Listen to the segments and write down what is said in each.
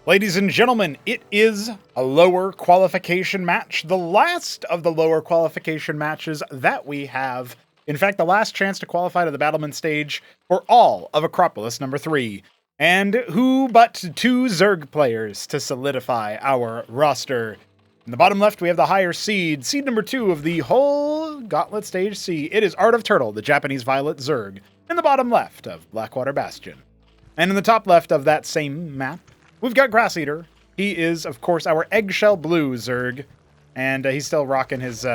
Ladies and gentlemen, it is a lower qualification match, the last of the lower qualification matches that we have. In fact, the last chance to qualify to the Battlement stage for all of Acropolis number 3. And who but two Zerg players to solidify our roster. In the bottom left, we have the higher seed number 2 of the whole Gauntlet Stage C. It is Art of Turtle, the Japanese Violet Zerg, in the bottom left of Blackwater Bastion. And in the top left of that same map, we've got Grass Eater. He is, of course, our Eggshell Blue Zerg, and he's still rocking his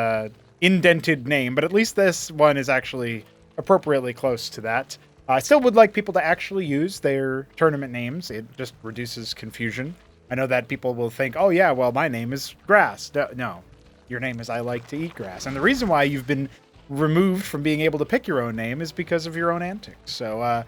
indented name, but at least this one is actually appropriately close to that. I still would like people to actually use their tournament names. It just reduces confusion. I know that people will think, oh yeah, well, my name is Grass. No, your name is I Like to Eat Grass. And the reason why you've been removed from being able to pick your own name is because of your own antics. So,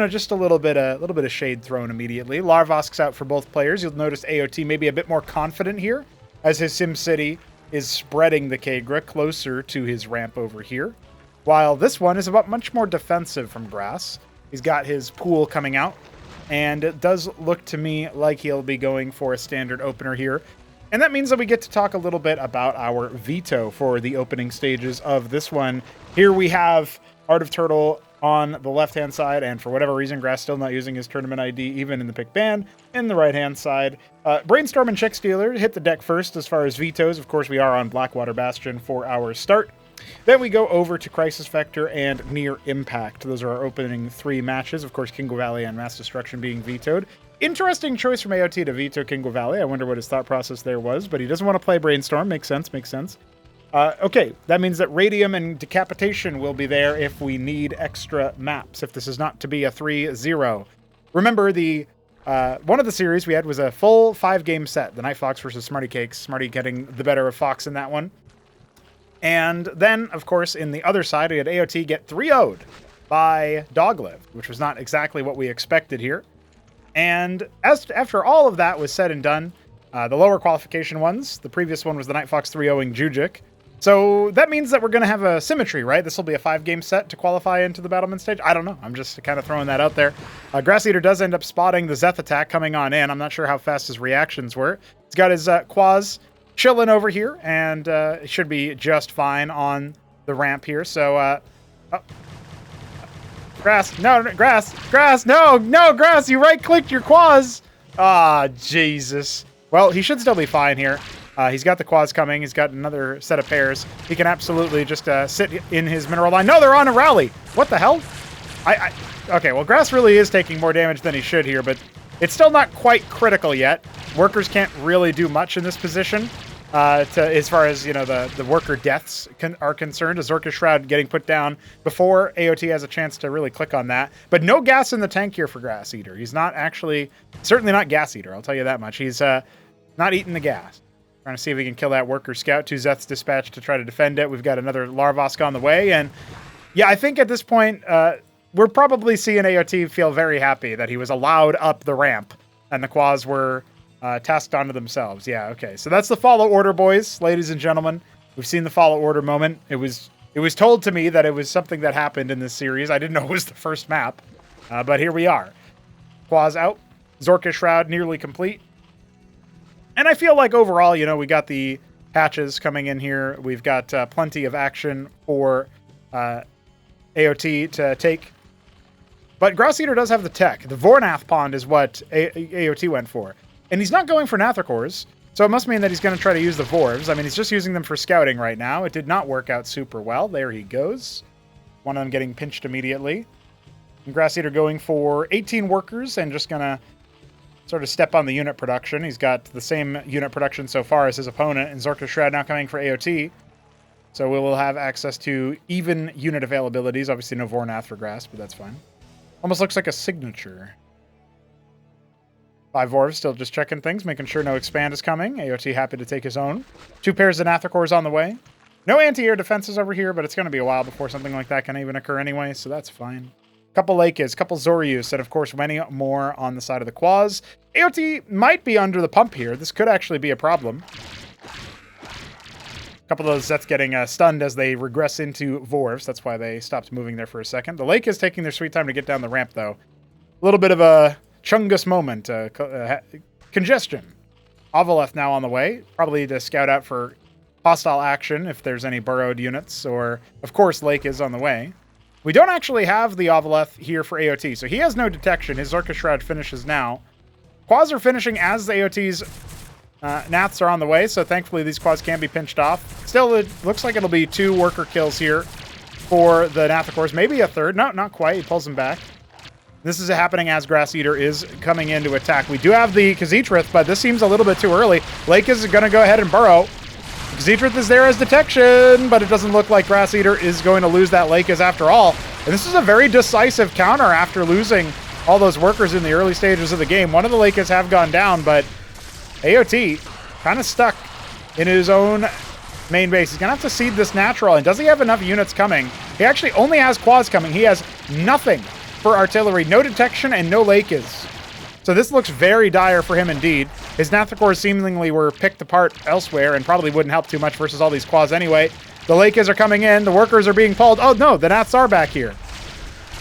just a little bit of shade thrown immediately. Larvosk's out for both players. You'll notice AOT maybe a bit more confident here, as his SimCity is spreading the Kagura closer to his ramp over here. While this one is about much more defensive from Grass. He's got his pool coming out, and it does look to me like he'll be going for a standard opener here. And that means that we get to talk a little bit about our veto for the opening stages of this one. Here we have Art of Turtle on the left-hand side, and for whatever reason, Grass still not using his tournament ID, even in the pick ban. In the right-hand side, Brainstorm and Chick Stealer hit the deck first as far as vetoes. Of course, we are on Blackwater Bastion for our start. Then we go over to Crisis Vector and Near Impact. Those are our opening 3 matches. Of course, Kingo Valley and Mass Destruction being vetoed. Interesting choice from AOT to veto Kingo Valley. I wonder what his thought process there was, but he doesn't want to play Brainstorm. Makes sense. Okay, that means that Radium and Decapitation will be there if we need extra maps, if this is not to be a 3-0. Remember, the one of the series we had was a full 5-game set, the Night Fox versus Smarty Cakes, Smarty getting the better of Fox in that one. And then, of course, in the other side, we had AOT get 3-0'd by Doglive, which was not exactly what we expected here. And after all of that was said and done, the lower qualification ones, the previous one was the Night Fox 3-0ing Jujic. So that means that we're going to have a symmetry, right? This will be a 5-game set to qualify into the Battlement stage. I don't know. I'm just kind of throwing that out there. Grass Eater does end up spotting the Zeth attack coming on in. I'm not sure how fast his reactions were. He's got his Quaz chilling over here, and it should be just fine on the ramp here. So, Grass, no, Grass, no, Grass, you right-clicked your Quaz. Ah, Jesus. Well, he should still be fine here. He's got the Quaz coming. He's got another set of pairs. He can absolutely just sit in his mineral line. No, they're on a rally. What the hell? Okay, well, Grass really is taking more damage than he should here, but it's still not quite critical yet. Workers can't really do much in this position as far as, the worker deaths are concerned. A Zorka Shroud getting put down before AOT has a chance to really click on that. But no gas in the tank here for Grass Eater. He's not certainly not Gas Eater, I'll tell you that much. He's not eating the gas. Trying to see if we can kill that Worker Scout. 2 Zeths dispatched to try to defend it. We've got another Larvosk on the way. And yeah, I think at this point, we're probably seeing AOT feel very happy that he was allowed up the ramp and the Quaz were tasked onto themselves. Yeah, okay. So that's the follow order, boys, ladies and gentlemen. We've seen the follow order moment. It was told to me that it was something that happened in this series. I didn't know it was the first map, but here we are. Quaz out. Zorka Shroud nearly complete. And I feel like overall, we got the patches coming in here. We've got plenty of action for AOT to take. But Grass Eater does have the tech. The Vornath Pond is what AOT went for. And he's not going for Nathrakors, so it must mean that he's going to try to use the Vorvs. I mean, he's just using them for scouting right now. It did not work out super well. There he goes. One of them getting pinched immediately. And Grass Eater going for 18 workers and just going to sort of step on the unit production. He's got the same unit production so far as his opponent, and Zorka Shroud now coming for AOT. So we will have access to even unit availabilities. Obviously no Vornath for Grass, but that's fine. Almost looks like a signature. 5 Vorvs still just checking things, making sure no expand is coming. AOT happy to take his own. 2 pairs of Nathrakors on the way. No anti-air defenses over here, but it's going to be a while before something like that can even occur anyway, so that's fine. Couple Lakes, couple Zoryus, and of course many more on the side of the Quaz. AOT might be under the pump here. This could actually be a problem. A couple of those Zeths getting stunned as they regress into Vorvs. That's why they stopped moving there for a second. The Lake is taking their sweet time to get down the ramp, though. A little bit of a Chungus moment. congestion. Ovaleth now on the way, probably to scout out for hostile action if there's any burrowed units, or of course Lake is on the way. We don't actually have the Ovaleth here for AOT, so he has no detection. His Orca Shroud finishes now. Quads are finishing as the AOT's Naths are on the way, so thankfully these quads can be pinched off. Still, it looks like it'll be 2 worker kills here for the Nath, of course. Maybe a third. No, not quite. He pulls him back. This is happening as Grass Eater is coming in to attack. We do have the Khaz'Trith, but this seems a little bit too early. Lake is going to go ahead and burrow. Khaz'Trith is there as detection, but it doesn't look like Grass Eater is going to lose that Lake after all. And this is a very decisive counter after losing all those workers in the early stages of the game. One of the Lakers have gone down, but AOT kind of stuck in his own main base. He's going to have to seed this natural, and does he have enough units coming? He actually only has quads coming. He has nothing for artillery, no detection, and no Lakers. So this looks very dire for him indeed. His Nathacors seemingly were picked apart elsewhere and probably wouldn't help too much versus all these quads anyway. The Lakers are coming in. The workers are being pulled. Oh no, the Naths are back here.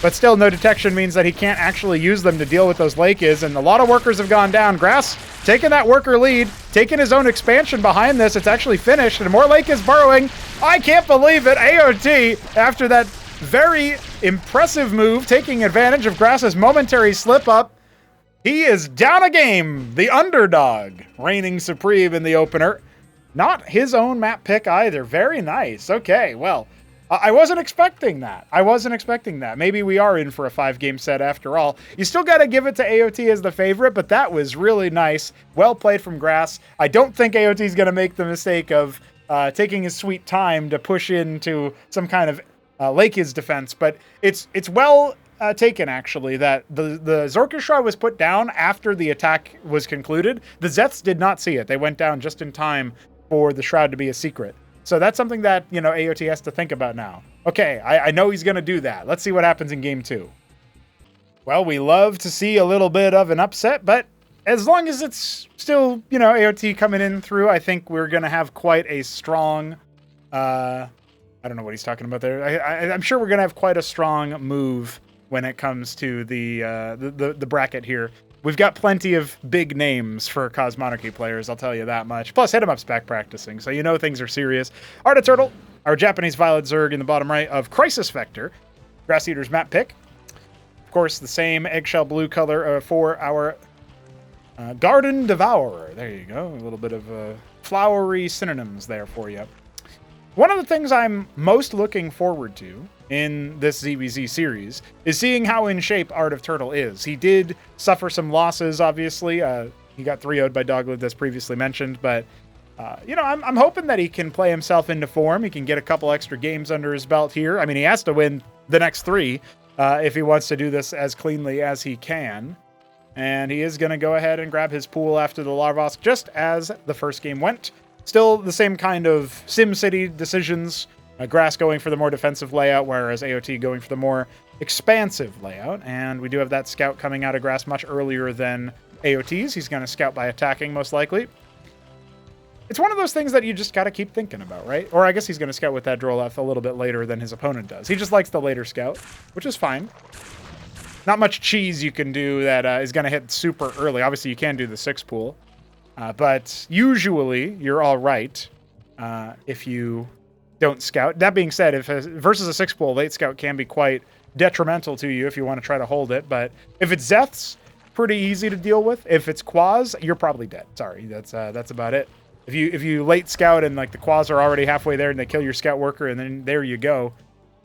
But still, no detection means that he can't actually use them to deal with those Lakers, and a lot of workers have gone down. Grass taking that worker lead, taking his own expansion behind this. It's actually finished, and more Lake is burrowing. I can't believe it. AOT, after that very impressive move, taking advantage of Grass's momentary slip-up, he is down a game. The underdog reigning supreme in the opener. Not his own map pick either. Very nice. Okay, well, I wasn't expecting that. Maybe we are in for a 5-game set after all. You still got to give it to AOT as the favorite, but that was really nice. Well played from Grass. I don't think AOT is going to make the mistake of taking his sweet time to push into some kind of Lake's defense, but it's well taken, actually, that the Zorka Shroud was put down after the attack was concluded. The Zets did not see it. They went down just in time for the Shroud to be a secret. So that's something that, AOT has to think about now. Okay, I know he's going to do that. Let's see what happens in game 2. Well, we love to see a little bit of an upset, but as long as it's still, AOT coming in through, I think we're going to have quite a strong, I don't know what he's talking about there. I'm sure we're going to have quite a strong move when it comes to the bracket here. We've got plenty of big names for Cosmonarchy players, I'll tell you that much. Plus, Hit 'em Up's back practicing, so things are serious. Arda Turtle, our Japanese Violet Zerg in the bottom right of Crisis Vector. Grass Eater's map pick. Of course, the same eggshell blue color for our Garden Devourer. There you go. A little bit of flowery synonyms there for you. One of the things I'm most looking forward to in this ZVZ series is seeing how in shape Art of Turtle is. He did suffer some losses, obviously. He got 3-0'd by Dogwood, as previously mentioned, but I'm hoping that he can play himself into form. He can get a couple extra games under his belt here. I mean, he has to win the next 3 if he wants to do this as cleanly as he can. And he is going to go ahead and grab his pool after the Larvosk, just as the first game went. Still the same kind of SimCity decisions. Grass going for the more defensive layout, whereas AOT going for the more expansive layout. And we do have that scout coming out of Grass much earlier than AOT's. He's going to scout by attacking, most likely. It's one of those things that you just got to keep thinking about, right? Or I guess he's going to scout with that Drolef a little bit later than his opponent does. He just likes the later scout, which is fine. Not much cheese you can do that is going to hit super early. Obviously, you can do the 6 pool. But usually, you're all right if you don't scout. That being said, versus a 6 pool, late scout can be quite detrimental to you if you want to try to hold it. But if it's Zeths, pretty easy to deal with. If it's Quaz, you're probably dead. Sorry, that's about it. If you late scout and like the Quaz are already halfway there and they kill your scout worker and then there you go,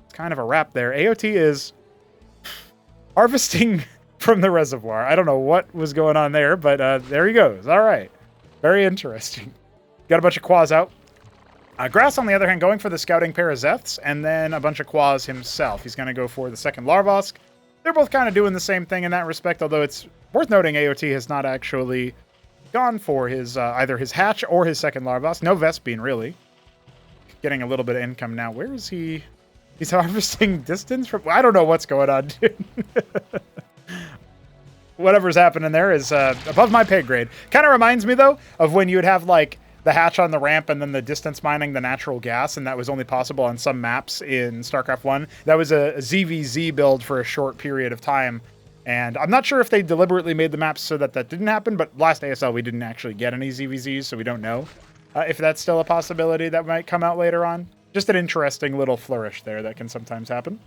it's kind of a wrap there. AOT is harvesting from the reservoir. I don't know what was going on there, but there he goes. All right. Very interesting. Got a bunch of Quaz out. Grass, on the other hand, going for the scouting pair of Zeths, and then a bunch of Quaz himself. He's going to go for the second Larvosk. They're both kind of doing the same thing in that respect, although it's worth noting AOT has not actually gone for his either his hatch or his second Larvosk. No Vespene, really. Getting a little bit of income now. Where is he? He's harvesting distance from... I don't know what's going on, dude. Whatever's happening there is above my pay grade. Kind of reminds me, though, of when you'd have, like, the hatch on the ramp and then the distance mining the natural gas, and that was only possible on some maps in StarCraft 1. That was a ZVZ build for a short period of time, And I'm not sure if they deliberately made the maps so that that didn't happen, but last ASL we didn't actually get any ZVZs, so we don't know if that's still a possibility that might come out later on. Just an interesting little flourish there that can sometimes happen.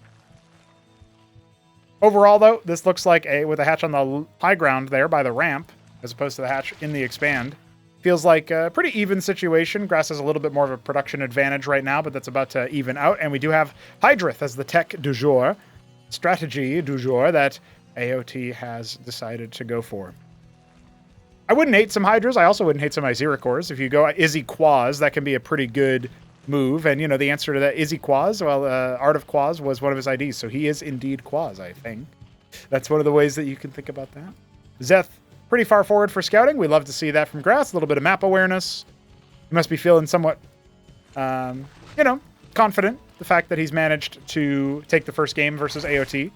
Overall, though, this looks like with a hatch on the high ground there by the ramp, as opposed to the hatch in the expand. Feels like a pretty even situation. Grass has a little bit more of a production advantage right now, but that's about to even out. And we do have Hydrith as the tech du jour, strategy du jour that AOT has decided to go for. I wouldn't hate some Hydras. I also wouldn't hate some Iziricors. If you go Izzy Quaz, that can be a pretty good move. And, you know, the answer to that, Izzy Quaz, well, Art of Quaz was one of his IDs. So he is indeed Quaz, I think. That's one of the ways that you can think about that. Zeth, pretty far forward for scouting. We love to see that from Grass. A little bit of map awareness. He must be feeling somewhat, you know, confident. The fact that he's managed to take the first game versus AOT.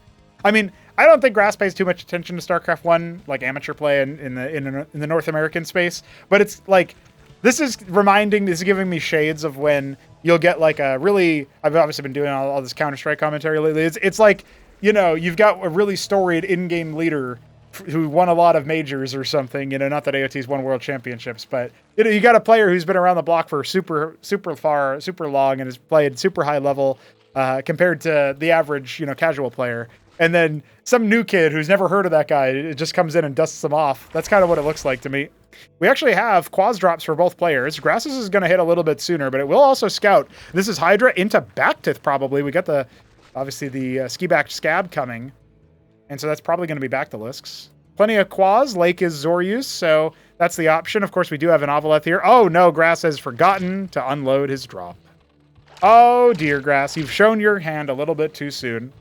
I mean, I don't think Grass pays too much attention to StarCraft 1, like amateur play in the North American space. But it's like, this is giving me shades of when you'll get like a really, I've obviously been doing all this Counter-Strike commentary lately. It's like, you know, you've got a really storied in-game leader who won a lot of majors or something, you know, not that AOT's won world championships, but you know, you got a player who's been around the block for super long and has played super high level compared to the average, you know, casual player. And then some new kid who's never heard of that guy, it just comes in and dusts them off. That's kind of what it looks like to me. We actually have Quaz drops for both players. Grasses is going to hit a little bit sooner, but it will also scout. This is Hydra into Backtith probably. We got obviously the ski-backed scab coming. And so that's probably going to be Bactylisks. Plenty of Quaz. Lake is Zoryus, so that's the option. Of course, we do have an Ovoleth here. Oh, no, Grass has forgotten to unload his drop. Oh, dear, Grass. You've shown your hand a little bit too soon.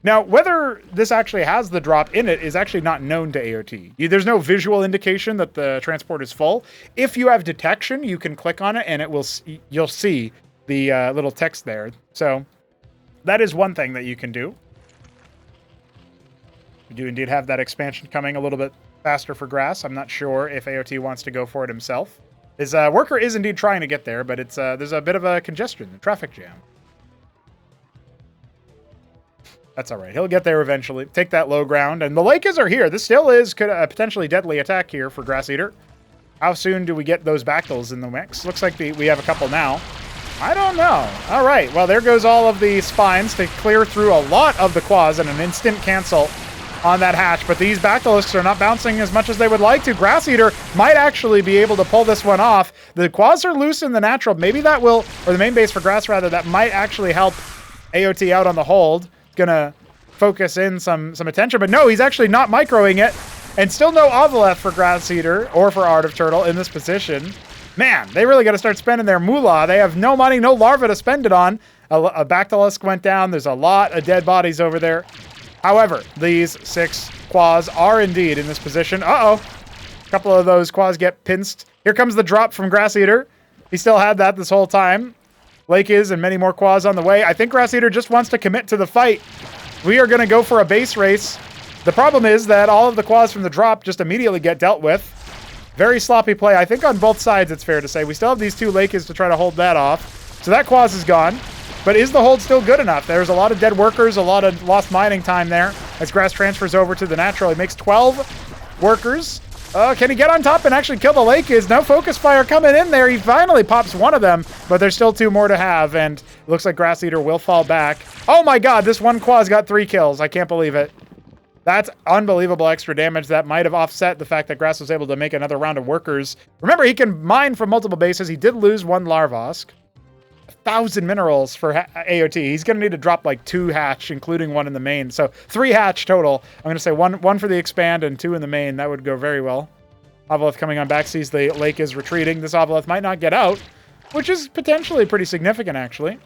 Now, whether this actually has the drop in it is actually not known to AOT. There's no visual indication that the transport is full. If you have detection, you can click on it, and you'll see the little text there. So that is one thing that you can do. We do indeed have that expansion coming a little bit faster for Grass. I'm not sure if AOT wants to go for it himself. His worker is indeed trying to get there, but there's a bit of a congestion, a traffic jam. That's all right. He'll get there eventually. Take that low ground. And the Lakers are here. This still is a potentially deadly attack here for Grass Eater. How soon do we get those Bactyls in the mix? Looks like we have a couple now. I don't know. All right. Well, there goes all of the spines to clear through a lot of the Quaz and an instant cancel on that hatch. But these Bactylisks are not bouncing as much as they would like to. Grass Eater might actually be able to pull this one off. The Quaz are loose in the natural. Maybe that will, or the main base for Grass rather, that might actually help AOT out on the hold. Gonna focus in some attention, but no, he's actually not microing it, and still no Ovoleth for Grass Eater or for Art of Turtle in this position. Man, they really got to start spending their moolah. They have no money, no larva to spend it on. A Bactylisk went down. There's a lot of dead bodies over there. However, these 6 Quaz are indeed in this position. Uh-oh. A couple of those Quaz get pinched. Here comes the drop from Grass Eater. He still had that this whole time. Lake is and many more Quaz on the way. I think Grass Eater just wants to commit to the fight. We are going to go for a base race. The problem is that all of the Quaz from the drop just immediately get dealt with. Very sloppy play. I think on both sides, it's fair to say. We still have these 2 Lakers to try to hold that off. So that Quaz is gone. But is the hold still good enough? There's a lot of dead workers, a lot of lost mining time there. As Grass transfers over to the natural, he makes 12 workers. Can he get on top and actually kill the Lakers? No focus fire coming in there. He finally pops one of them, but there's still 2 more to have, and it looks like Grass Eater will fall back. Oh my god, this one Quaz got 3 kills. I can't believe it. That's unbelievable extra damage that might have offset the fact that Grass was able to make another round of workers. Remember, he can mine from multiple bases. He did lose 1 Larvosk. 1,000 minerals for AOT. He's going to need to drop like 2 hatch, including 1 in the main. So 3 hatch total. I'm going to say one for the expand and 2 in the main. That would go very well. Ovoleth coming on back, sees the lake is retreating. This Ovoleth might not get out, which is potentially pretty significant, actually.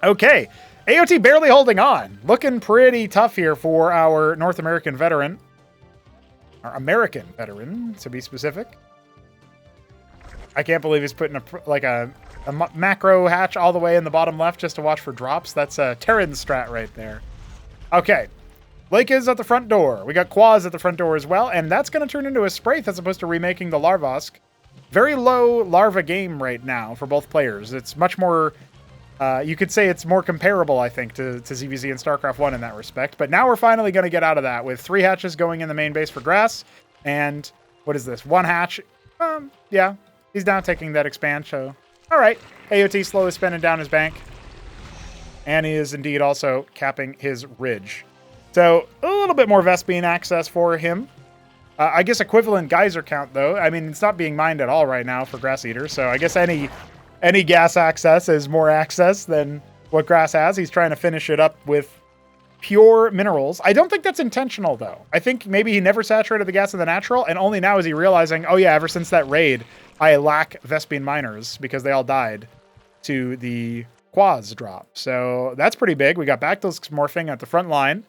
Okay. AOT barely holding on. Looking pretty tough here for our North American veteran. Our American veteran, to be specific. I can't believe he's putting a macro hatch all the way in the bottom left just to watch for drops. That's a Terran strat right there. Okay. Lake is at the front door. We got Quaz at the front door as well, and that's going to turn into a Spraith as opposed to remaking the Larvosk. Very low larva game right now for both players. It's much more You could say it's more comparable, I think, to ZVZ and StarCraft 1 in that respect. But now we're finally going to get out of that with 3 hatches going in the main base for grass. And what is this? 1 hatch. Yeah, he's now taking that expand. So, all right. AOT slowly spinning down his bank. And he is indeed also capping his ridge. So a little bit more Vespene access for him. I guess equivalent geyser count, though. I mean, it's not being mined at all right now for Grass Eater. So I guess any gas access is more access than what grass has. He's trying to finish it up with pure minerals. I don't think that's intentional, though. I think maybe he never saturated the gas in the natural, and only now is he realizing, oh yeah, ever since that raid, I lack Vespene miners because they all died to the Quaz drop. So that's pretty big. We got Bactals morphing at the front line.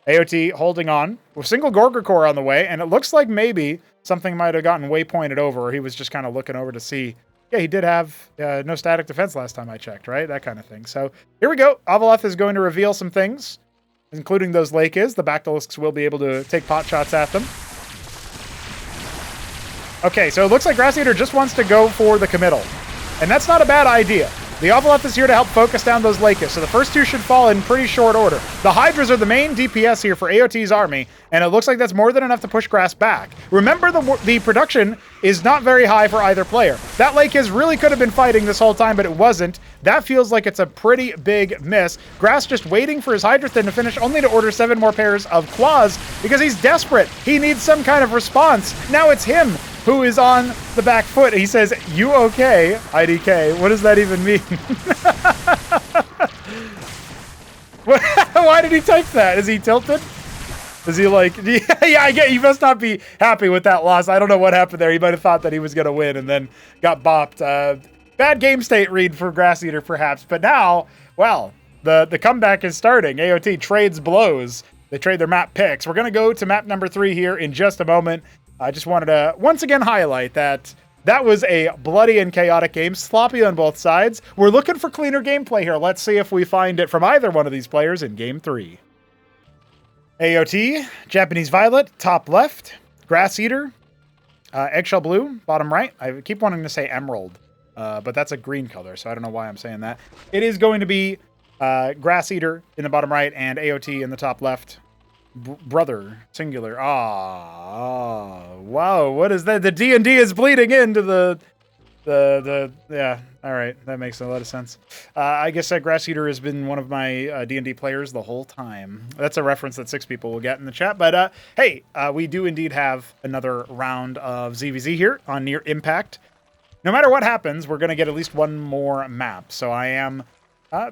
AOT holding on with single Gorger core on the way, and it looks like maybe something might have gotten waypointed over, or he was just kind of looking over to see. Yeah, he did have no static defense last time I checked, right? That kind of thing. So here we go. Avaleth is going to reveal some things, including those Lake is. The Bactalisks will be able to take pot shots at them. Okay, so it looks like Grass Eater just wants to go for the committal, and that's not a bad idea. The Avaleth is here to help focus down those Lakis, so the first 2 should fall in pretty short order. The Hydras are the main DPS here for AOT's army, and it looks like that's more than enough to push grass back. Remember, the production is not very high for either player. That Lakis really could have been fighting this whole time, but it wasn't. That feels like it's a pretty big miss. Grass just waiting for his Hydrathin to finish, only to order 7 more pairs of Quaz, because he's desperate. He needs some kind of response. Now it's him who is on the back foot. He says, "You okay, IDK?" What does that even mean? Why did he type that? Is he tilted? Is he like, yeah, I get, he must not be happy with that loss. I don't know what happened there. He might have thought that he was going to win and then got bopped. Bad game state read for Grass Eater, perhaps. But now, well, the comeback is starting. AOT trades blows. They trade their map picks. We're going to go to map number 3 here in just a moment. I just wanted to once again highlight that was a bloody and chaotic game, sloppy on both sides. We're looking for cleaner gameplay here. Let's see if we find it from either one of these players in game 3. AOT, Japanese Violet, top left. Grass Eater, Eggshell Blue, bottom right. I keep wanting to say Emerald, but that's a green color, so I don't know why I'm saying that. It is going to be Grass Eater in the bottom right and AOT in the top left. Brother, singular. Wow, what is that? The D&D is bleeding into the yeah, all right, that makes a lot of sense. I guess that Grass Eater has been one of my D&D players the whole time. That's a reference that 6 people will get in the chat, but hey, we do indeed have another round of ZVZ here on Near Impact. No matter what happens, we're going to get at least one more map, so I am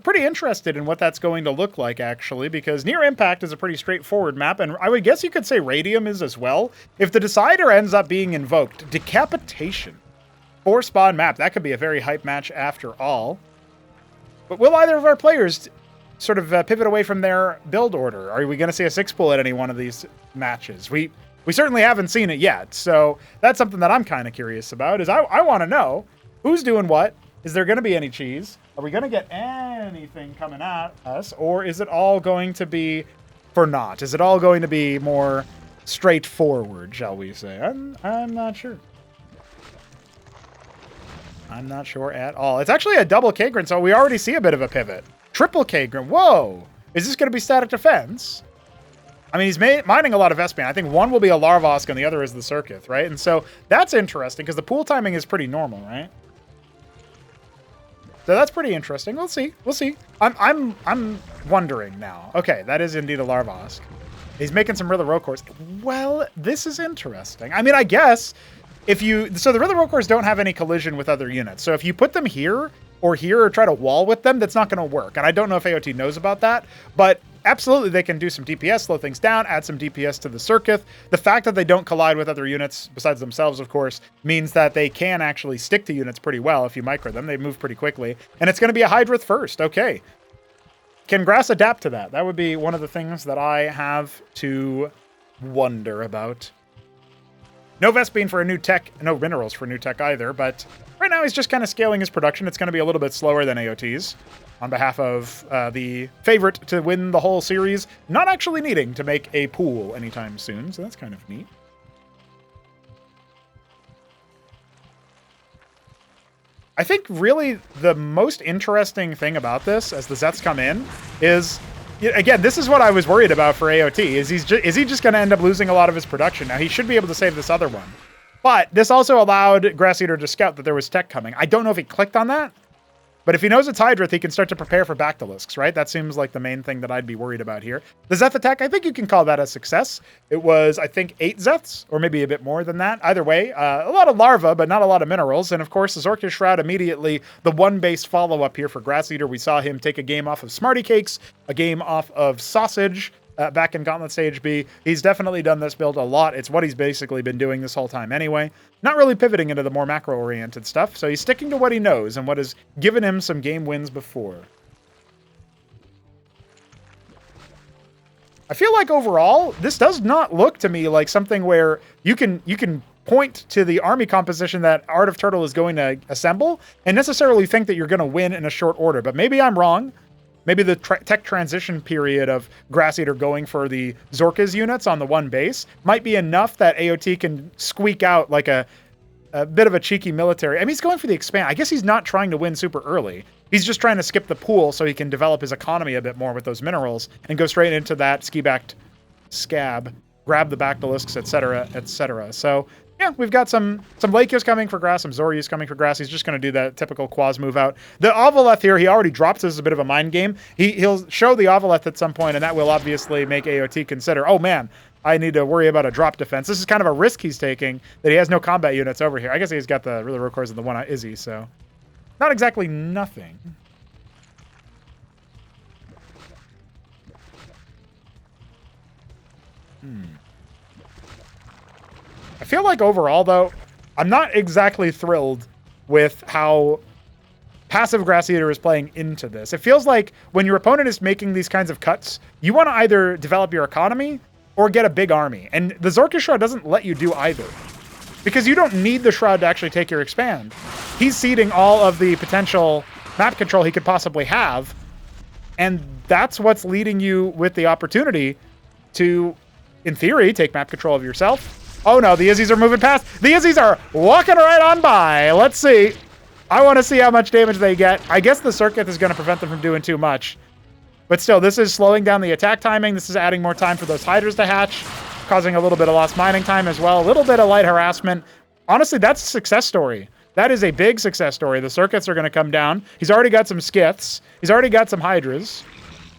pretty interested in what that's going to look like, actually, because Near Impact is a pretty straightforward map, and I would guess you could say Radium is as well. If the Decider ends up being invoked, Decapitation. 4-spawn map, that could be a very hype match after all. But will either of our players sort of pivot away from their build order? Are we going to see a 6-pull at any one of these matches? We certainly haven't seen it yet, so that's something that I'm kind of curious about, is I want to know who's doing what. Is there going to be any cheese? Are we going to get anything coming at us? Or is it all going to be for naught? Is it all going to be more straightforward, shall we say? I'm not sure. I'm not sure at all. It's actually a double Kagran, so we already see a bit of a pivot. Triple Kagran. Whoa. Is this going to be static defense? I mean, he's mining a lot of Vespene. I think one will be a Larvosk and the other is the Circuith, right? And so that's interesting because the pool timing is pretty normal, right? So that's pretty interesting. We'll see. We'll see. I'm wondering now. Okay, that is indeed a Larvosk. He's making some Riddler Rokors. Well, this is interesting. I mean, I guess if you... So the Riddler Rokors don't have any collision with other units. So if you put them here or try to wall with them, that's not going to work. And I don't know if AOT knows about that, but absolutely they can do some DPS, slow things down, add some DPS to the Circuith. The fact that they don't collide with other units, besides themselves, of course, means that they can actually stick to units pretty well if you micro them. They move pretty quickly. And it's going to be a Hydrith first. Okay. Can Grass adapt to that? That would be one of the things that I have to wonder about. No Vespene for a new tech, no minerals for a new tech either, but right now he's just kind of scaling his production. It's going to be a little bit slower than AOT's on behalf of the favorite to win the whole series, not actually needing to make a pool anytime soon, so that's kind of neat. I think really the most interesting thing about this as the Zets come in is, again, this is what I was worried about for AOT, is he just going to end up losing a lot of his production? Now, he should be able to save this other one. But this also allowed Grass Eater to scout that there was tech coming. I don't know if he clicked on that, but if he knows it's Hydrith, he can start to prepare for Bactylisks, right? That seems like the main thing that I'd be worried about here. The Zeth attack, I think you can call that a success. It was, I think, 8 Zeths, or maybe a bit more than that. Either way, a lot of larva, but not a lot of minerals. And of course, the Zorkish Shroud immediately, the one base follow-up here for Grass Eater. We saw him take a game off of Smarty Cakes, a game off of Sausage, back in Gauntlet Stage B. He's definitely done this build a lot. It's what he's basically been doing this whole time anyway. Not really pivoting into the more macro-oriented stuff, so he's sticking to what he knows and what has given him some game wins before. I feel like overall, this does not look to me like something where you can point to the army composition that Art of Turtle is going to assemble and necessarily think that you're going to win in a short order. But maybe I'm wrong. Maybe the tech transition period of Grass Eater going for the Zorka's units on the one base might be enough that AOT can squeak out like a bit of a cheeky military. I mean, he's going for the expand. I guess he's not trying to win super early. He's just trying to skip the pool so he can develop his economy a bit more with those minerals and go straight into that ski-backed scab, grab the Bactylisks, etc., etc. So yeah, we've got some Lakios coming for Grass, some Zoryus coming for Grass. He's just going to do that typical Quaz move out. The Ovaleth here, he already drops this as a bit of a mind game. He'll show the Ovaleth at some point, and that will obviously make AOT consider, oh man, I need to worry about a drop defense. This is kind of a risk he's taking that he has no combat units over here. I guess he's got the really Rokors and the one Izzy, so not exactly nothing. I feel like overall, though, I'm not exactly thrilled with how passive Grass Eater is playing into this. It feels like when your opponent is making these kinds of cuts, you want to either develop your economy or get a big army. And the Zorka Shroud doesn't let you do either. Because you don't need the Shroud to actually take your expand. He's seeding all of the potential map control he could possibly have. And that's what's leading you with the opportunity to, in theory, take map control of yourself. Oh no, the Izzies are moving past. The Izzies are walking right on by. Let's see. I want to see how much damage they get. I guess the Circuit is going to prevent them from doing too much. But still, this is slowing down the attack timing. This is adding more time for those Hydras to hatch, causing a little bit of lost mining time as well. A little bit of light harassment. Honestly, that's a success story. That is a big success story. The Circuits are going to come down. He's already got some Skiths. He's already got some Hydras.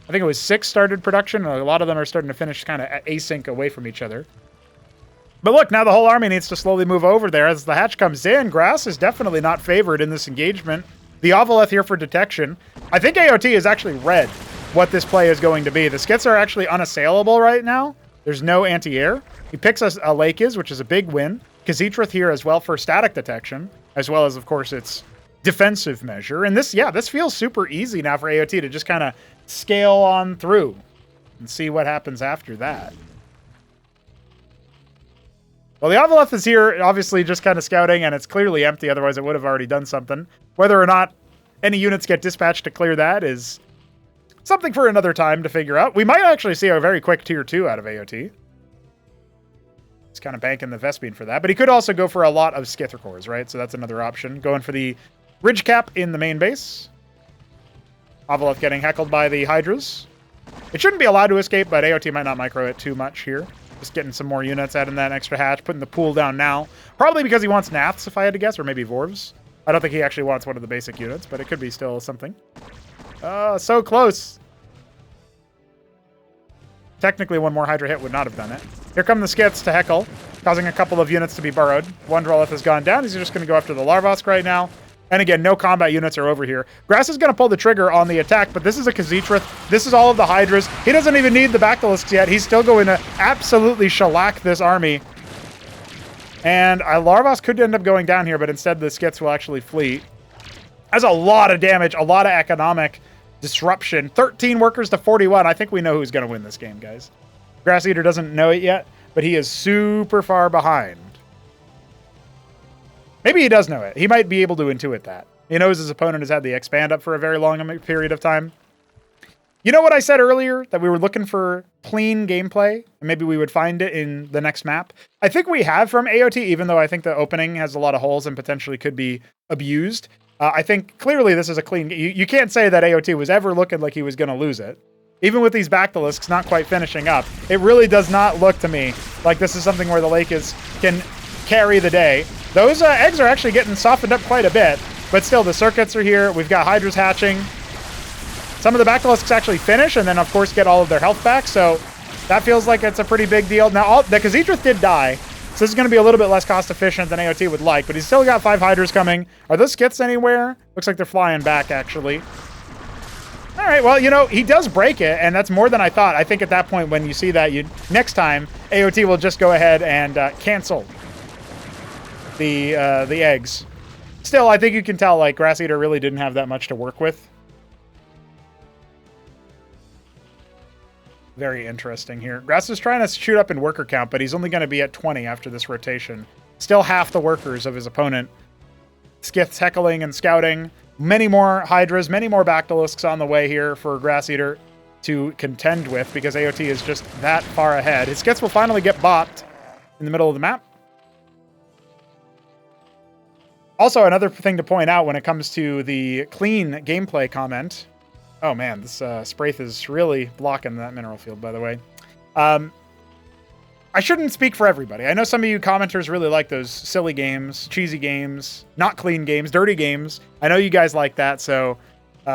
I think it was 6 started production. A lot of them are starting to finish kind of async away from each other. But look, now the whole army needs to slowly move over there. As the hatch comes in, Grass is definitely not favored in this engagement. The Ovaleth here for detection. I think AOT has actually read what this play is going to be. The Skits are actually unassailable right now. There's no anti-air. He picks us a Lakios, which is a big win. Khazitra here as well for static detection, as well as, of course, its defensive measure. And this, yeah, this feels super easy now for AOT to just kind of scale on through and see what happens after that. Well, the Ovaleth is here, obviously just kind of scouting, and it's clearly empty, otherwise it would have already done something. Whether or not any units get dispatched to clear that is something for another time to figure out. We might actually see a very quick tier 2 out of AOT. He's kind of banking the Vespene for that, but he could also go for a lot of Skithricors, right? So that's another option. Going for the Ridge Cap in the main base. Ovaleth getting heckled by the Hydras. It shouldn't be allowed to escape, but AOT might not micro it too much here. Just getting some more units, adding that extra hatch, putting the pool down now. Probably because he wants Naths, if I had to guess, or maybe Vorvs. I don't think he actually wants one of the basic units, but it could be still something. So close. Technically, one more Hydra hit would not have done it. Here come the Skits to heckle, causing a couple of units to be burrowed. One Drolith has gone down. He's just going to go after the Larvosk right now. And again, no combat units are over here. Grass is going to pull the trigger on the attack, but this is a Khazitra. This is all of the Hydras. He doesn't even need the Bactylisks yet. He's still going to absolutely shellac this army. And Larvos could end up going down here, but instead the Skits will actually flee. That's a lot of damage, a lot of economic disruption. 13 workers to 41. I think we know who's going to win this game, guys. Grass Eater doesn't know it yet, but he is super far behind. Maybe he does know it. He might be able to intuit that. He knows his opponent has had the expand up for a very long period of time. You know what I said earlier? That we were looking for clean gameplay, and maybe we would find it in the next map. I think we have from AOT, even though I think the opening has a lot of holes and potentially could be abused. I think clearly this is a clean... You can't say that AOT was ever looking like he was going to lose it. Even with these Bactylisks not quite finishing up, it really does not look to me like this is something where the lake can carry the day. Those eggs are actually getting softened up quite a bit, but still the circuits are here. We've got Hydras hatching. Some of the Bactylisks actually finish and then, of course, get all of their health back, so that feels like it's a pretty big deal. Now, the Khazidrith did die, so this is going to be a little bit less cost-efficient than AOT would like, but he's still got 5 Hydras coming. Are those skits anywhere? Looks like they're flying back, actually. All right, well, you know, he does break it, and that's more than I thought. I think at that point, when you see that, next time, AOT will just go ahead and cancel the eggs. Still, I think you can tell, like, Grass Eater really didn't have that much to work with. Very interesting here. Grass is trying to shoot up in worker count, but he's only going to be at 20 after this rotation. Still half the workers of his opponent. Skith's heckling and scouting. Many more Hydras, many more Bactylisks on the way here for Grass Eater to contend with because AOT is just that far ahead. His Skiths will finally get bopped in the middle of the map. Also, another thing to point out when it comes to the clean gameplay comment. Oh man, this Spraith is really blocking that mineral field, by the way. I shouldn't speak for everybody. I know some of you commenters really like those silly games, cheesy games, not clean games, dirty games. I know you guys like that, so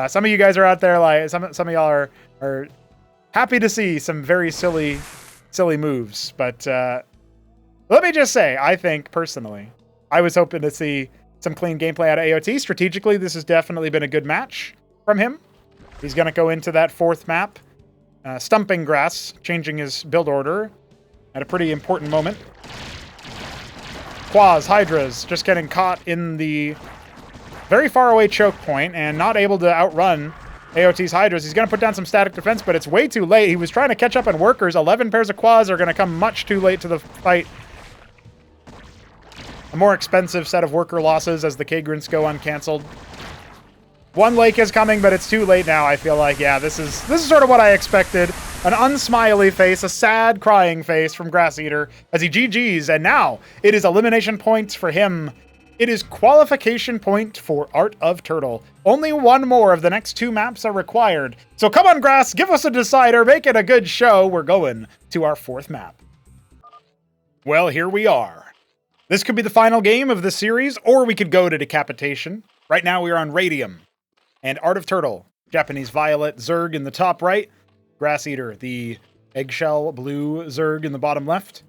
some of you guys are out there, like some of y'all are happy to see some very silly moves. But let me just say, I think, personally, I was hoping to see some clean gameplay out of AOT. Strategically, this has definitely been a good match from him. He's going to go into that 4th map, stumping Grass, changing his build order at a pretty important moment. Quaz, Hydras, just getting caught in the very far away choke point and not able to outrun AOT's Hydras. He's going to put down some static defense, but it's way too late. He was trying to catch up on workers. 11 pairs of Quaz are going to come much too late to the fight. A more expensive set of worker losses as the Kagrints go uncancelled. One lake is coming, but it's too late now, I feel like. Yeah, this is sort of what I expected. An unsmiley face, a sad, crying face from Grass Eater as he GG's, and now it is elimination points for him. It is qualification point for Art of Turtle. Only one more of the next 2 maps are required. So come on, Grass, give us a decider, make it a good show. We're going to our 4th map. Well, here we are. This could be the final game of the series, or we could go to Decapitation. Right now we are on Radium. And Art of Turtle, Japanese Violet Zerg in the top right, Grass Eater, the eggshell blue Zerg in the bottom left.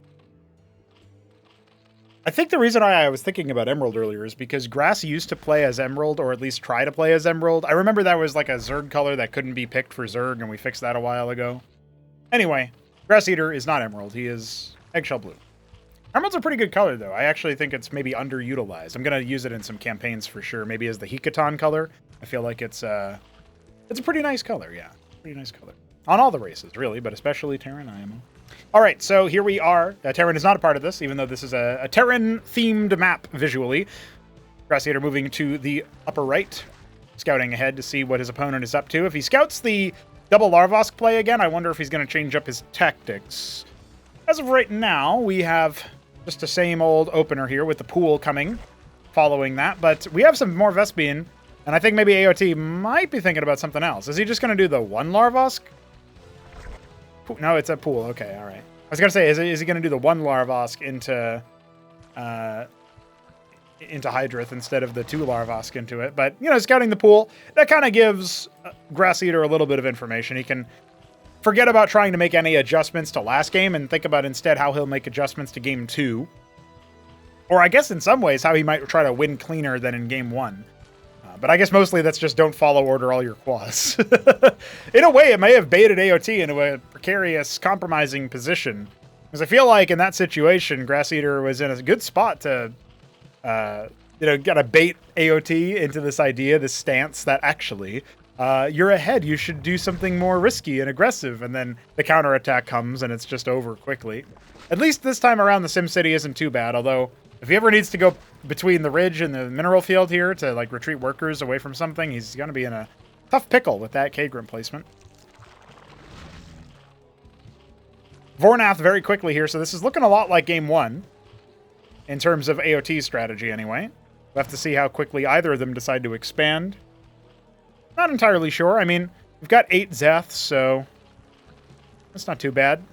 I think the reason I was thinking about Emerald earlier is because Grass used to play as Emerald, or at least try to play as Emerald. I remember that was like a Zerg color that couldn't be picked for Zerg, and we fixed that a while ago. Anyway, Grass Eater is not Emerald, he is eggshell blue. Emerald's a pretty good color, though. I actually think it's maybe underutilized. I'm going to use it in some campaigns for sure. Maybe as the Hikaton color. I feel like it's a pretty nice color, yeah. Pretty nice color. On all the races, really, but especially Terran IMO. All right, so here we are. Terran is not a part of this, even though this is a Terran-themed map visually. Grass Eater moving to the upper right, scouting ahead to see what his opponent is up to. If he scouts the double Larvosk play again, I wonder if he's going to change up his tactics. As of right now, we have just the same old opener here with the pool coming following that, but we have some more Vespian, and I think maybe AOT might be thinking about something else. Is he just going to do the 1 Larvosk? No, it's a pool. Okay, all right. I was going to say, is he going to do the 1 Larvosk into Hydrith instead of the 2 Larvosk into it? But, you know, scouting the pool, that kind of gives Grass Eater a little bit of information. He can forget about trying to make any adjustments to last game and think about instead how he'll make adjustments to game 2. Or I guess in some ways how he might try to win cleaner than in game 1. But I guess mostly that's just don't follow order all your quas. In a way, it may have baited AOT into a precarious, compromising position. Because I feel like in that situation, Grass Eater was in a good spot to, kind of bait AOT into this idea, this stance that actually, you're ahead, you should do something more risky and aggressive. And then the counterattack comes and it's just over quickly. At least this time around, the SimCity isn't too bad, although if he ever needs to go between the ridge and the mineral field here to like retreat workers away from something, he's going to be in a tough pickle with that K-Grim placement. Vornath very quickly here, so this is looking a lot like game 1 in terms of AOT's strategy anyway. We'll have to see how quickly either of them decide to expand. Not entirely sure. I mean, we've got 8 Zeths, so that's not too bad.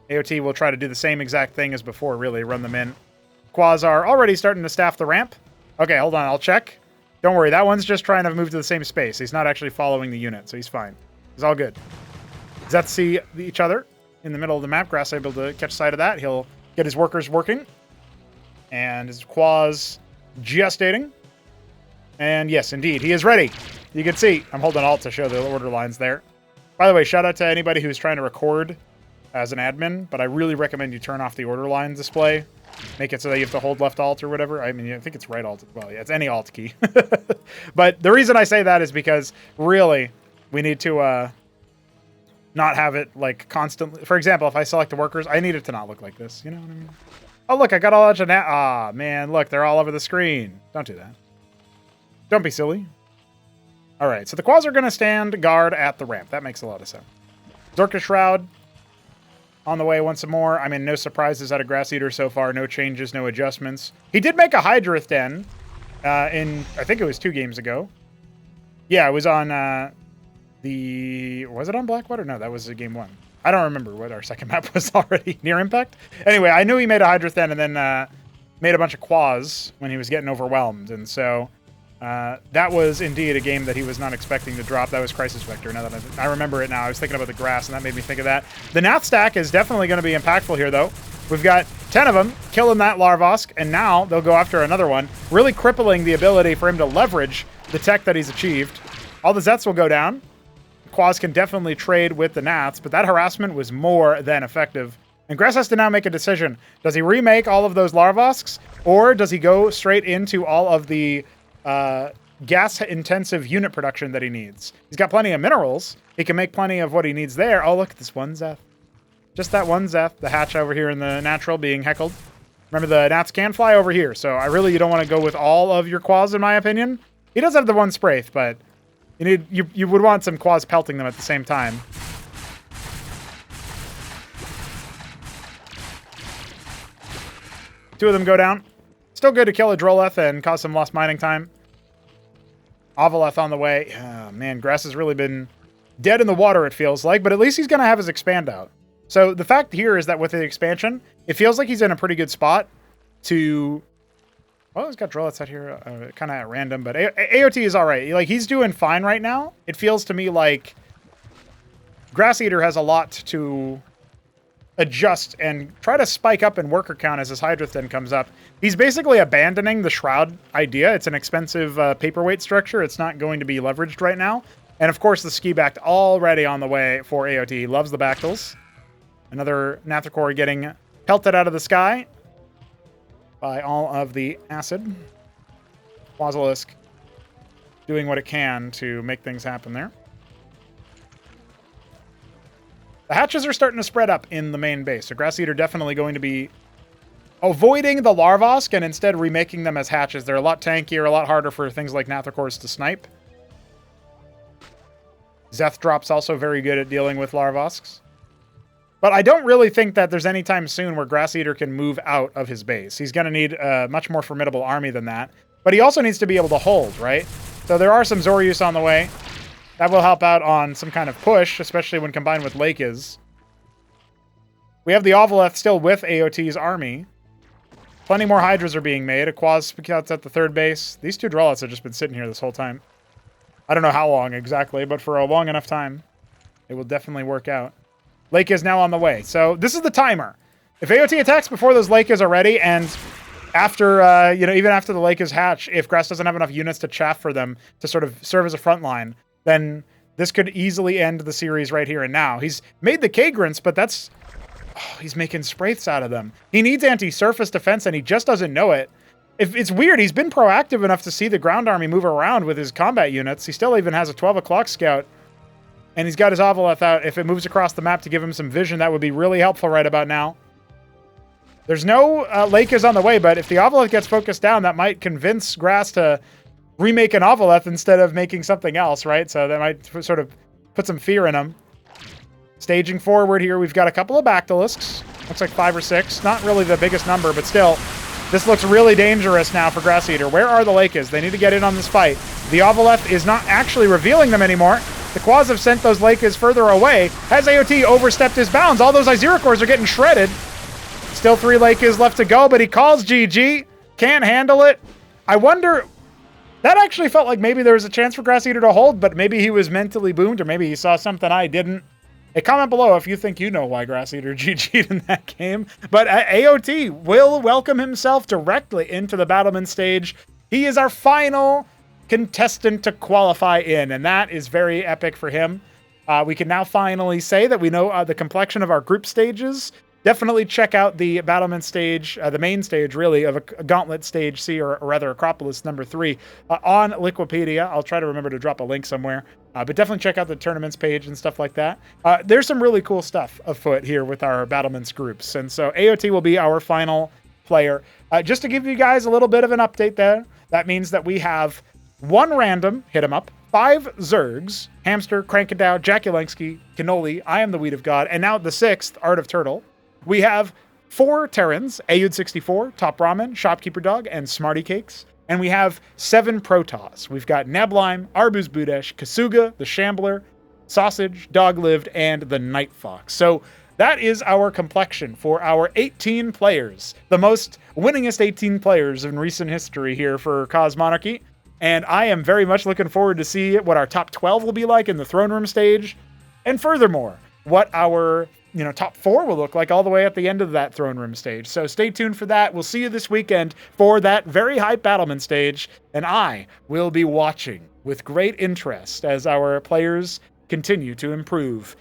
AOT will try to do the same exact thing as before, really, run them in. Quasar already starting to staff the ramp. Okay, hold on, I'll check. Don't worry, that one's just trying to move to the same space. He's not actually following the unit, so he's fine. He's all good. Zeths see each other in the middle of the map. Grass able to catch sight of that. He'll get his workers working. And his Quas gestating. And yes, indeed, he is ready. You can see, I'm holding Alt to show the order lines there. By the way, shout out to anybody who's trying to record as an admin, but I really recommend you turn off the order line display. Make it so that you have to hold left Alt or whatever. I mean, I think it's right Alt as well. Yeah, it's any Alt key. But the reason I say that is because, really, we need to not have it, like, constantly. For example, if I select the workers, I need it to not look like this. You know what I mean? Oh, look, I got a bunch of man, look, they're all over the screen. Don't do that. Don't be silly. All right, so the Quas are going to stand guard at the ramp. That makes a lot of sense. Zorka Shroud on the way once more. I mean, no surprises out of Grass Eater so far. No changes, no adjustments. He did make a Hydrith Den in, I think it was 2 games ago. Yeah, it was on was it on Blackwater? No, that was game 1. I don't remember what our second map was already. Near Impact? Anyway, I knew he made a Hydrith Den and then made a bunch of Quas when he was getting overwhelmed. And so that was indeed a game that he was not expecting to drop. That was Crisis Vector. Now that I remember it now. I was thinking about the grass, and that made me think of that. The Nath stack is definitely going to be impactful here, though. We've got 10 of them killing that Larvosk, and now they'll go after another one, really crippling the ability for him to leverage the tech that he's achieved. All the Zeths will go down. Quas can definitely trade with the Naths, but that harassment was more than effective. And Grass has to now make a decision. Does he remake all of those Larvosks, or does he go straight into all of the gas-intensive unit production that he needs? He's got plenty of minerals. He can make plenty of what he needs there. Oh, look at this one Zeth. Just that one Zeth. The hatch over here in the natural being heckled. Remember, the Nats can fly over here, so you don't want to go with all of your Quas, in my opinion. He does have the one Spraith, but you would want some Quas pelting them at the same time. Two of them go down. Still good to kill a Droleth and cause some lost mining time. Ovaleth on the way. Oh, man, Grass has really been dead in the water, it feels like, but at least he's going to have his expand out. So the fact here is that with the expansion, it feels like he's in a pretty good spot to... Well, he's got Droleths out here kind of at random, but AOT is all right. Like, he's doing fine right now. It feels to me like Grass Eater has a lot to adjust and try to spike up in worker count as his Hydrith Den comes up. He's basically abandoning the Shroud idea. It's an expensive paperweight structure. It's not going to be leveraged right now. And of course, the Ski Backed already on the way for AOT. He loves the Bactyls. Another Nathrakor getting pelted out of the sky by all of the acid. Quasilisk doing what it can to make things happen there. The hatches are starting to spread up in the main base. So Grass Eater definitely going to be avoiding the Larvosk and instead remaking them as hatches. They're a lot tankier, a lot harder for things like Nathrakors to snipe. Zeth Drop's also very good at dealing with Larvosks. But I don't really think that there's any time soon where Grass Eater can move out of his base. He's going to need a much more formidable army than that. But he also needs to be able to hold, right? So there are some Zorius on the way. That will help out on some kind of push, especially when combined with Lakes. We have the Ovaleth still with AOT's army. Plenty more Hydras are being made. A Quas Scouts at the third base. These two Droleths have just been sitting here this whole time. I don't know how long exactly, but for a long enough time, it will definitely work out. Lake is now on the way. So this is the timer. If AOT attacks before those Lakes are ready, and after, even after the Lakes hatch, if Grass doesn't have enough units to chaff for them to sort of serve as a front line, then this could easily end the series right here and now. He's made the Kagrants, but that's... Oh, he's making Spraiths out of them. He needs anti-surface defense, and he just doesn't know it. It's weird. He's been proactive enough to see the ground army move around with his combat units. He still even has a 12 o'clock scout. And he's got his Ovaleth out. If it moves across the map to give him some vision, that would be really helpful right about now. There's no Lakes on the way, but if the Ovaleth gets focused down, that might convince Grass to remake an Ovaleth instead of making something else, right? So that might sort of put some fear in him. Staging forward here, we've got a couple of Bactylisks. Looks like 5 or 6. Not really the biggest number, but still. This looks really dangerous now for Grass Eater. Where are the Lakers? They need to get in on this fight. The Ovaleth is not actually revealing them anymore. The Quaz have sent those Lakers further away. Has AOT overstepped his bounds? All those Iziricors are getting shredded. Still 3 Lakers left to go, but he calls GG. Can't handle it. I wonder... That actually felt like maybe there was a chance for Grass Eater to hold, but maybe he was mentally boomed, or maybe he saw something I didn't. Hey, comment below if you think you know why Grass Eater GG'd in that game. But AOT will welcome himself directly into the Battlement stage. He is our final contestant to qualify in, and that is very epic for him. We can now finally say that we know the complexion of our group stages. Definitely check out the Battlement stage, the main stage, really, of a Gauntlet Stage C, or rather Acropolis number 3, on Wikipedia. I'll try to remember to drop a link somewhere. But definitely check out the tournaments page and stuff like that. There's some really cool stuff afoot here with our Battlements groups. And so AOT will be our final player. Just to give you guys a little bit of an update there, that means that we have 1 random, hit 'em up, 5 Zergs, Hamster, Krankadow, Jaculensky, Cannoli, I am the Weed of God, and now the 6th, Art of Turtle. We have 4 Terrans, Ayud64, Top Ramen, Shopkeeper Dog, and Smarty Cakes. And we have 7 Protoss. We've got Neblime, Arbuz Budesh, Kasuga, the Shambler, Sausage, Dog-Lived, and the Night Fox. So that is our complexion for our 18 players. The most winningest 18 players in recent history here for Cosmonarchy. And I am very much looking forward to see what our top 12 will be like in the Throne Room stage. And furthermore, what our top 4 will look like all the way at the end of that Throne Room stage. So stay tuned for that. We'll see you this weekend for that very hype Battlement stage, and I will be watching with great interest as our players continue to improve.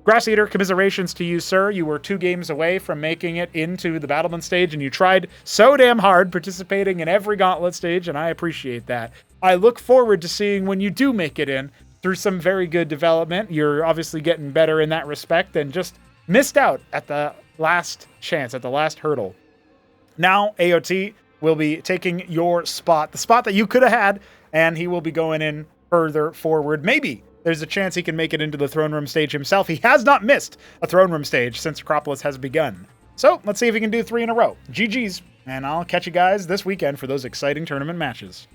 Grass Eater, commiserations to you, sir. You were 2 games away from making it into the Battlement stage, and you tried so damn hard participating in every Gauntlet stage, and I appreciate that. I look forward to seeing when you do make it in through some very good development. You're obviously getting better in that respect, and just missed out at the last chance, at the last hurdle. Now, AOT will be taking your spot, the spot that you could have had, and he will be going in further forward. Maybe there's a chance he can make it into the Throne Room stage himself. He has not missed a Throne Room stage since Acropolis has begun. So, let's see if he can do 3 in a row. GG's, and I'll catch you guys this weekend for those exciting tournament matches.